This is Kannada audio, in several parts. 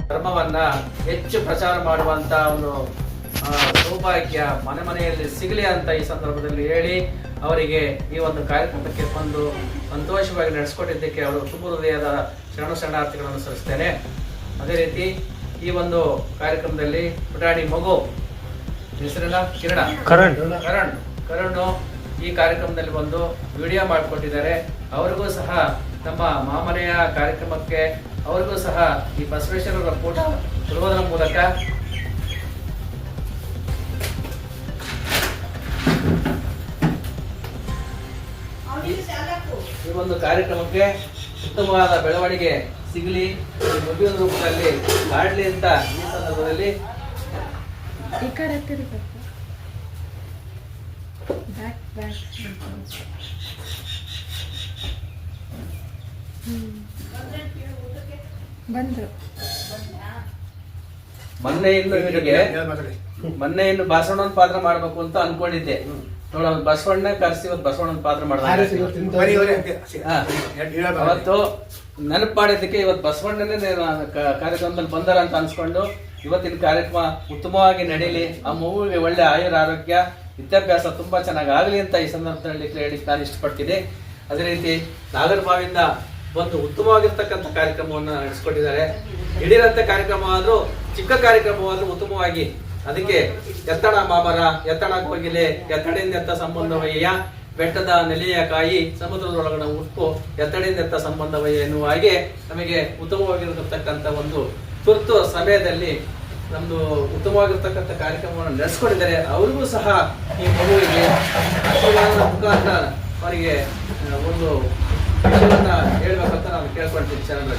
ಧರ್ಮವನ್ನ ಹೆಚ್ಚು ಪ್ರಚಾರ ಮಾಡುವಂತ ಒಂದು ಸೌಭಾಗ್ಯ ಮನೆ ಮನೆಯಲ್ಲಿ ಸಿಗಲಿ ಅಂತ ಈ ಸಂದರ್ಭದಲ್ಲಿ ಹೇಳಿ ಅವರಿಗೆ ಈ ಒಂದು ಕಾರ್ಯಕ್ರಮಕ್ಕೆ ಬಂದು ಸಂತೋಷವಾಗಿ ನಡೆಸಿಕೊಟ್ಟಿದ್ದಕ್ಕೆ ಅವರು ತುಂಬ ಹೃದಯದ ಶರಣಾರ್ಥಿಗಳನ್ನು ಸಲ್ಲಿಸ್ತೇನೆ. ಅದೇ ರೀತಿ ಈ ಒಂದು ಕಾರ್ಯಕ್ರಮದಲ್ಲಿ ಪುಟಾಣಿ ಮಗು ಹೆಸರಿನ ಕರಣ್ ಈ ಕಾರ್ಯಕ್ರಮದಲ್ಲಿ ಬಂದು ವಿಡಿಯೋ ಮಾಡಿಕೊಟ್ಟಿದ್ದಾರೆ. ಅವರಿಗೂ ಸಹ ನಮ್ಮ ಮಾಮನೆಯ ಕಾರ್ಯಕ್ರಮಕ್ಕೆ ಅವರಿಗೂ ಸಹ ಈ ಬಸವೇಶ್ವರರ ಫೋಟೋ ಕೊಡುವುದರ ಮೂಲಕ ಈ ಒಂದು ಕಾರ್ಯಕ್ರಮಕ್ಕೆ ಉತ್ತಮವಾದ ಬೆಳವಣಿಗೆ ಸಿಗಲಿ, ಮಗುವಿನ ರೂಪದಲ್ಲಿ ಮಾಡಲಿ ಅಂತ ಈ ಸಂದರ್ಭದಲ್ಲಿ ಮೊನ್ನೆ ಇನ್ನು ಬಸವಣ್ಣನ ಪಾತ್ರ ಮಾಡ್ಬೇಕು ಅಂತ ಅನ್ಕೊಂಡಿದ್ದೆ. ನೋಡ ಬಸವಣ್ಣ ಕರ್ಸಿ ಇವತ್ತು ಬಸವಣ್ಣನ ಪಾತ್ರ ಅವತ್ತು ನೆನಪು ಮಾಡಿದ್ದಕ್ಕೆ ಇವತ್ತು ಬಸವಣ್ಣನೇ ಕಾರ್ಯಕ್ರಮದಲ್ಲಿ ಬಂದಾರ ಅಂತ ಅನ್ಸ್ಕೊಂಡು ಇವತ್ತಿನ ಕಾರ್ಯಕ್ರಮ ಉತ್ತಮವಾಗಿ ನಡೀಲಿ, ಆ ಮಗುವಿಗೆ ಒಳ್ಳೆ ಆಯುರ ಆರೋಗ್ಯ ವಿದ್ಯಾಭ್ಯಾಸ ತುಂಬಾ ಚೆನ್ನಾಗಿ ಆಗಲಿ ಅಂತ ಈ ಸಂದರ್ಭದಲ್ಲಿ ಹೇಳಿ ನಾನು ಇಷ್ಟಪಡ್ತೀನಿ. ಅದೇ ರೀತಿ ನಾಗರಬಾವಿಯಿಂದ ಒಂದು ಉತ್ತಮವಾಗಿರ್ತಕ್ಕಂಥ ಕಾರ್ಯಕ್ರಮವನ್ನು ನಡೆಸಿಕೊಟ್ಟಿದ್ದಾರೆ. ಇಡೀರಂತ ಕಾರ್ಯಕ್ರಮ ಆದ್ರೂ ಚಿಕ್ಕ ಕಾರ್ಯಕ್ರಮವಾದ್ರೂ ಉತ್ತಮವಾಗಿ ಅದಕ್ಕೆ ಎತ್ತಣ ಮಾಮರ ಎತ್ತಣ ಕೋಗಿಲೆ ಎತ್ತಡೆಯಿಂದ ಎತ್ತ ಸಂಬಂಧವಯ್ಯ ಬೆಟ್ಟದ ನೆಲೆಯ ಕಾಯಿ ಸಮುದ್ರದೊಳಗಣ ಉಪ್ಪು ಎತ್ತಡೆಯಿಂದ ಎತ್ತ ಸಂಬಂಧವಯ್ಯ ಎನ್ನುವ ಹಾಗೆ ನಮಗೆ ಉತ್ತಮವಾಗಿರತಕ್ಕಂಥ ಒಂದು ತುರ್ತು ಸಮಯದಲ್ಲಿ ನಮ್ದು ಉತ್ತಮವಾಗಿರ್ತಕ್ಕಂಥ ಕಾರ್ಯಕ್ರಮವನ್ನು ನಡೆಸ್ಕೊಂಡಿದ್ದಾರೆ. ಅವ್ರಿಗೂ ಸಹ ಈ ಮಗುವಿಗೆ ಮುಖಾಂತರ ಅವರಿಗೆ ಒಂದು ವಿಷಯವನ್ನ ಹೇಳ್ಬೇಕಂತ ನಾನು ಕೇಳ್ಕೊಳ್ತೀನಿ. ಚಾನಲ್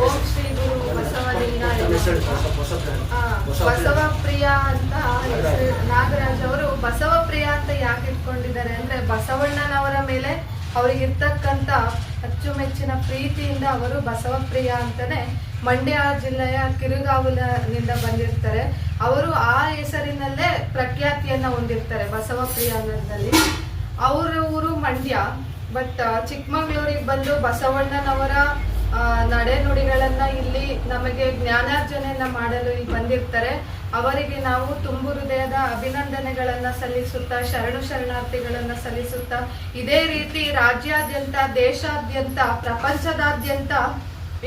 ಓಂ ಶ್ರೀ ಗುರು ಬಸವಪ್ರಿಯ ಅಂತ ನಾಗರಾಜ್ ಅವರು ಬಸವಪ್ರಿಯ ಅಂತ ಯಾಕೆ ಇಟ್ಕೊಂಡಿದ್ದಾರೆ ಅಂದ್ರೆ ಬಸವಣ್ಣನವರ ಮೇಲೆ ಅವರಿಗಿರ್ತಕ್ಕಂಥ ಅಚ್ಚುಮೆಚ್ಚಿನ ಪ್ರೀತಿಯಿಂದ ಅವರು ಬಸವಪ್ರಿಯ ಅಂತಾನೆ ಮಂಡ್ಯ ಜಿಲ್ಲೆಯ ಕಿರುಗಾವಲಿನಿಂದ ಬಂದಿರ್ತಾರೆ. ಅವರು ಆ ಹೆಸರಿನಲ್ಲೇ ಪ್ರಖ್ಯಾತಿಯನ್ನ ಹೊಂದಿರ್ತಾರೆ ಬಸವಪ್ರಿಯ ಅನ್ನೋದ್ರಲ್ಲಿ. ಅವರ ಊರು ಮಂಡ್ಯ, ಬಟ್ ಚಿಕ್ಕಮಗಳೂರಿಗೆ ಬಂದು ಬಸವಣ್ಣನವರ ನಡೆನುಡಿಗಳನ್ನ ಇಲ್ಲಿ ನಮಗೆ ಜ್ಞಾನಾರ್ಜನೆಯನ್ನ ಮಾಡಲು ಇಲ್ಲಿ ಬಂದಿರ್ತಾರೆ. ಅವರಿಗೆ ನಾವು ತುಂಬು ಹೃದಯದ ಅಭಿನಂದನೆಗಳನ್ನ ಸಲ್ಲಿಸುತ್ತಾ ಶರಣಾರ್ಥಿಗಳನ್ನ ಸಲ್ಲಿಸುತ್ತಾ ಇದೇ ರೀತಿ ರಾಜ್ಯಾದ್ಯಂತ ದೇಶಾದ್ಯಂತ ಪ್ರಪಂಚದಾದ್ಯಂತ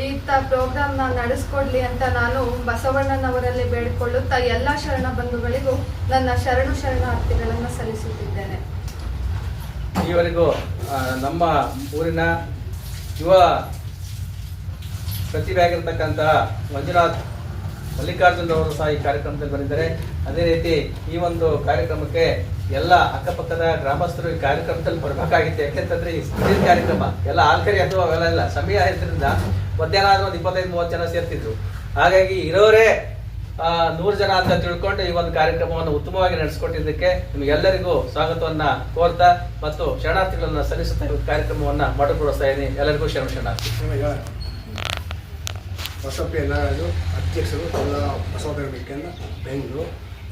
ಇಂಥ ಪ್ರೋಗ್ರಾಮ್ನ ನಡೆಸ್ಕೊಡ್ಲಿ ಅಂತ ನಾನು ಬಸವಣ್ಣನವರಲ್ಲಿ ಬೇಡಿಕೊಳ್ಳುತ್ತಾ ಎಲ್ಲ ಶರಣ ಬಂಧುಗಳಿಗೂ ನನ್ನ ಶರಣಾರ್ಥಿಗಳನ್ನ ಸಲ್ಲಿಸುತ್ತಿದ್ದೇನೆ. ಈವರೆಗೂ ನಮ್ಮ ಊರಿನ ಯುವ ಪ್ರತಿಭೆ ಆಗಿರ್ತಕ್ಕಂತಹ ಮಂಜುನಾಥ್ ಮಲ್ಲಿಕಾರ್ಜುನ್ ಅವರು ಸಹ ಈ ಕಾರ್ಯಕ್ರಮದಲ್ಲಿ ಬಂದಿದ್ದಾರೆ. ಅದೇ ರೀತಿ ಈ ಒಂದು ಕಾರ್ಯಕ್ರಮಕ್ಕೆ ಎಲ್ಲ ಅಕ್ಕಪಕ್ಕದ ಗ್ರಾಮಸ್ಥರು ಈ ಕಾರ್ಯಕ್ರಮದಲ್ಲಿ ಬರಬೇಕಾಗಿತ್ತು. ಯಾಕೆಂತಂದ್ರೆ ಈ ಕಾರ್ಯಕ್ರಮ ಎಲ್ಲ ಆಲ್ಕರಿ ಅಥವಾ ಅವೆಲ್ಲ ಇಲ್ಲ, ಸಮಯ ಇದ್ರಿಂದ ಮಧ್ಯಾಹ್ನ ಆದ್ರೂ ಒಂದು 25-30 ಜನ ಸೇರ್ತಿದ್ರು. ಹಾಗಾಗಿ ಇರೋರೇ 100 ಜನ ಅಂತ ತಿಳ್ಕೊಂಡು ಈ ಒಂದು ಕಾರ್ಯಕ್ರಮವನ್ನು ಉತ್ತಮವಾಗಿ ನಡೆಸಿಕೊಟ್ಟಿದ್ದಕ್ಕೆ ನಿಮಗೆಲ್ಲರಿಗೂ ಸ್ವಾಗತವನ್ನ ಕೋರ್ತಾ ಮತ್ತು ಶರಣಾರ್ಥಿಗಳನ್ನ ಸಲ್ಲಿಸುತ್ತಾ ಈ ಕಾರ್ಯಕ್ರಮವನ್ನ ಮಾಡಿಕೊಡಿಸ್ತಾ ಇದ್ದೀನಿ. ಎಲ್ಲರಿಗೂ ಶರಣಾರ್ಥಿ. ಬಸವಪ್ರಿಯ ನಾರಾಯಣರು ಅಧ್ಯಕ್ಷರು ಎಲ್ಲ ಬಸವ ಕೇಂದ್ರ ಬೆಂಗಳೂರು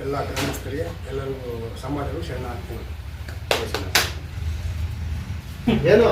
ಎಲ್ಲ ಗ್ರಾಮಸ್ಥರಿಗೆ ಎಲ್ಲರಿಗೂ ಸಮಾಜರು ಶರಣಾರ್ಥಿಗಳು ಏನು